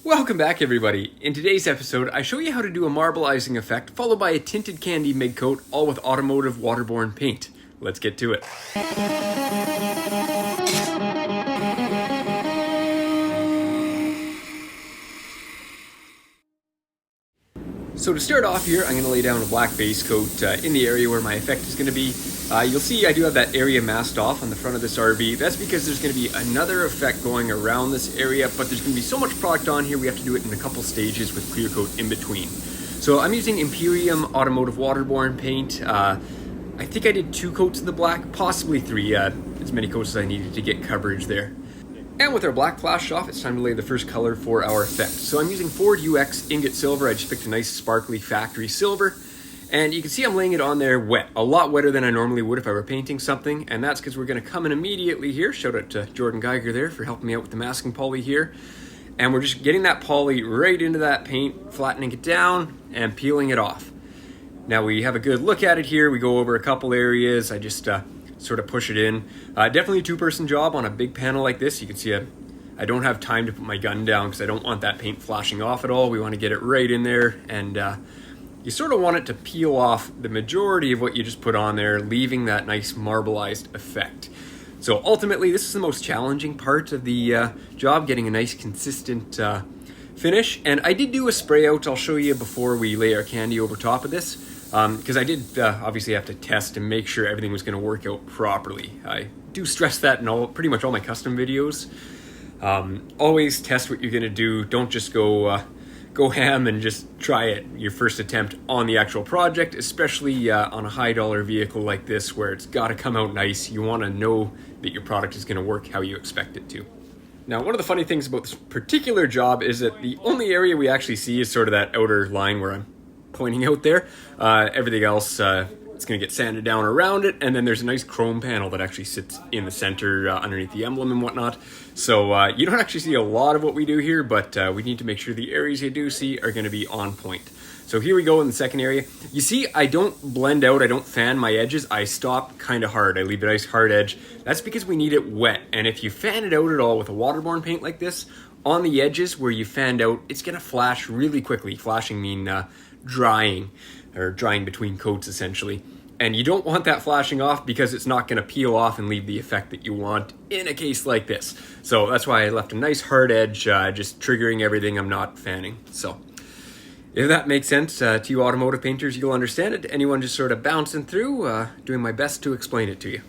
Welcome back, everybody. In today's episode, I show you how to do a marbleizing effect followed by a tinted candy midcoat, all with Automotive Waterborne paint. Let's get to it. So to start off here, I'm going to lay down a black base coat in the area where my effect is going to be. You'll see I do have that area masked off on the front of this RV. That's because there's going to be another effect going around this area, but there's going to be so much product on here we have to do it in a couple stages with clear coat in between. So I'm using Imperium Automotive Waterborne paint. I think I did 2 coats of the black, possibly 3, as many coats as I needed to get coverage there. And with our black flashed off, it's time to lay the first color for our effect. So I'm using Ford UX Ingot Silver. I just picked a nice sparkly factory silver. And you can see I'm laying it on there wet, a lot wetter than I normally would if I were painting something. And that's because we're going to come in immediately here. Shout out to Jordan Geiger there for helping me out with the masking poly here. And we're just getting that poly right into that paint, flattening it down and peeling it off. Now we have a good look at it here. We go over a couple areas. I just sort of push it in. Definitely a 2-person job on a big panel like this. You can see I don't have time to put my gun down because I don't want that paint flashing off at all. We want to get it right in there, and you sort of want it to peel off the majority of what you just put on there, leaving that nice marbleized effect. So ultimately, this is the most challenging part of the job, getting a nice consistent finish. And I did do a spray out I'll show you before we lay our candy over top of this, because I did obviously have to test and make sure everything was going to work out properly. I do stress that in pretty much all my custom videos. Always test what you're going to do. Don't just go ham and just try it your first attempt on the actual project, especially on a high-dollar vehicle like this where it's got to come out nice. You want to know that your product is going to work how you expect it to. Now, one of the funny things about this particular job is that the only area we actually see is sort of that outer line where I'm pointing out there. Everything else, it's going to get sanded down around it, and then there's a nice chrome panel that actually sits in the center underneath the emblem and whatnot. So you don't actually see a lot of what we do here, but we need to make sure the areas you do see are going to be on point. So here we go in the second area. You see, I don't blend out, I don't fan my edges, I stop kind of hard. I leave a nice hard edge. That's because we need it wet, and if you fan it out at all with a waterborne paint like this, on the edges where you fanned out, it's going to flash really quickly. Flashing mean drying, or drying between coats essentially. And you don't want that flashing off because it's not going to peel off and leave the effect that you want in a case like this. So that's why I left a nice hard edge, just triggering everything I'm not fanning. So if that makes sense to you automotive painters, you'll understand it. Anyone just sort of bouncing through, doing my best to explain it to you.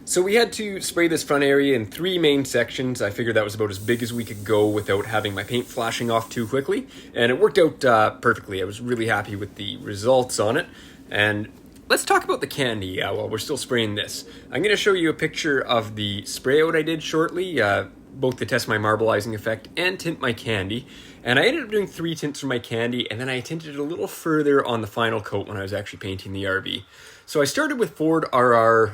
So we had to spray this front area in 3 main sections. I figured that was about as big as we could go without having my paint flashing off too quickly. And it worked out perfectly. I was really happy with the results on it. And let's talk about the candy while we're still spraying this. I'm going to show you a picture of the spray out I did shortly, both to test my marbleizing effect and tint my candy. And I ended up doing 3 tints for my candy, and then I tinted it a little further on the final coat when I was actually painting the RV. So I started with Ford RR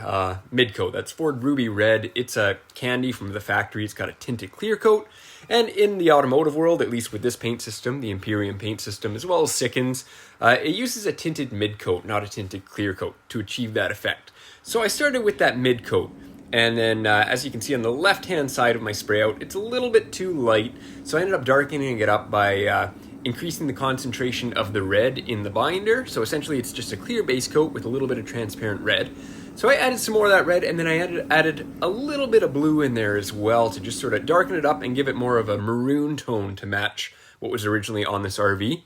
Midcoat. That's Ford Ruby Red. It's a candy from the factory. It's got a tinted clear coat. And in the automotive world, at least with this paint system, the Imperium paint system, as well as Sikkens, it uses a tinted midcoat, not a tinted clear coat, to achieve that effect. So I started with that midcoat. And then, as you can see on the left-hand side of my spray out, it's a little bit too light. So I ended up darkening it up by increasing the concentration of the red in the binder. So essentially it's just a clear base coat with a little bit of transparent red. So I added some more of that red, and then I added a little bit of blue in there as well to just sort of darken it up and give it more of a maroon tone to match what was originally on this RV.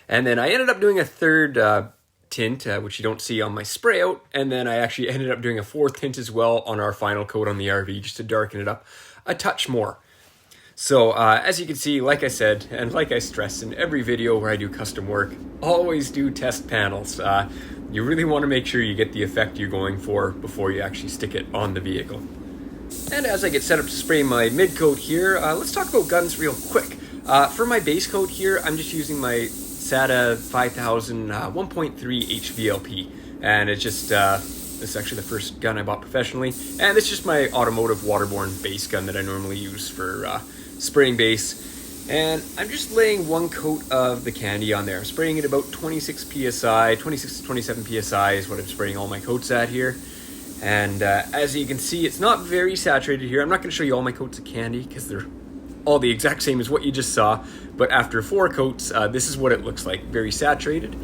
And then I ended up doing a third tint, which you don't see on my spray out, and then I actually ended up doing a 4th tint as well on our final coat on the RV just to darken it up a touch more. So as you can see, like I said, and like I stress in every video where I do custom work, always do test panels. You really want to make sure you get the effect you're going for before you actually stick it on the vehicle. And as I get set up to spray my mid coat here, let's talk about guns real quick. For my base coat here, I'm just using my SATA 5000 1.3 HVLP, and it's just this is actually the first gun I bought professionally, and it's just my Automotive Waterborne base gun that I normally use for spraying base. And I'm just laying 1 coat of the candy on there. I'm spraying it about 26 psi, 26 to 27 psi is what I'm spraying all my coats at here. And as you can see, it's not very saturated here. I'm not going to show you all my coats of candy because they're all the exact same as what you just saw, but after 4 coats, this is what it looks like, very saturated.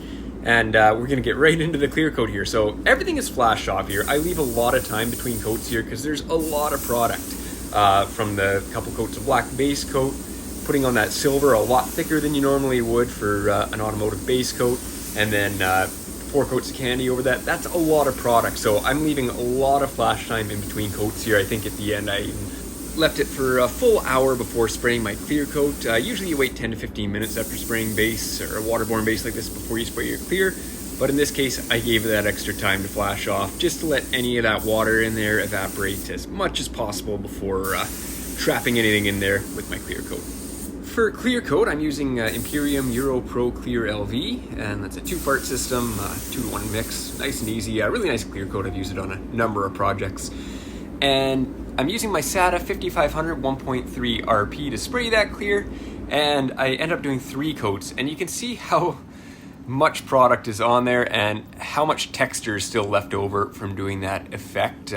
And we're gonna get right into the clear coat here. So everything is flash off here. I leave a lot of time between coats here because there's a lot of product from the couple coats of black base coat, putting on that silver a lot thicker than you normally would for an automotive base coat, and then 4 coats of candy over that. That's a lot of product, so I'm leaving a lot of flash time in between coats here. I think at the end I even left it for a full hour before spraying my clear coat. Usually you wait 10 to 15 minutes after spraying base or a waterborne base like this before you spray your clear, but in this case I gave that extra time to flash off just to let any of that water in there evaporate as much as possible before trapping anything in there with my clear coat. For clear coat, I'm using Imperium Euro Pro Clear LV, and that's a 2-part system, 2-to-1 mix, nice and easy. Really nice clear coat. I've used it on a number of projects. And I'm using my SATA 5500 1.3 RP to spray that clear, and I end up doing 3 coats, and you can see how much product is on there and how much texture is still left over from doing that effect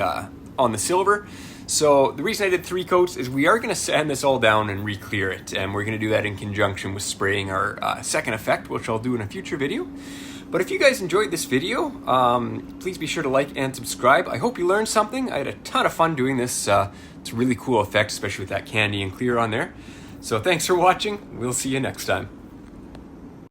on the silver. So the reason I did 3 coats is we are going to sand this all down and re-clear it, and we're going to do that in conjunction with spraying our second effect, which I'll do in a future video. But if you guys enjoyed this video, please be sure to like and subscribe. I hope you learned something. I had a ton of fun doing this. It's a really cool effect, especially with that candy and clear on there. So thanks for watching. We'll see you next time.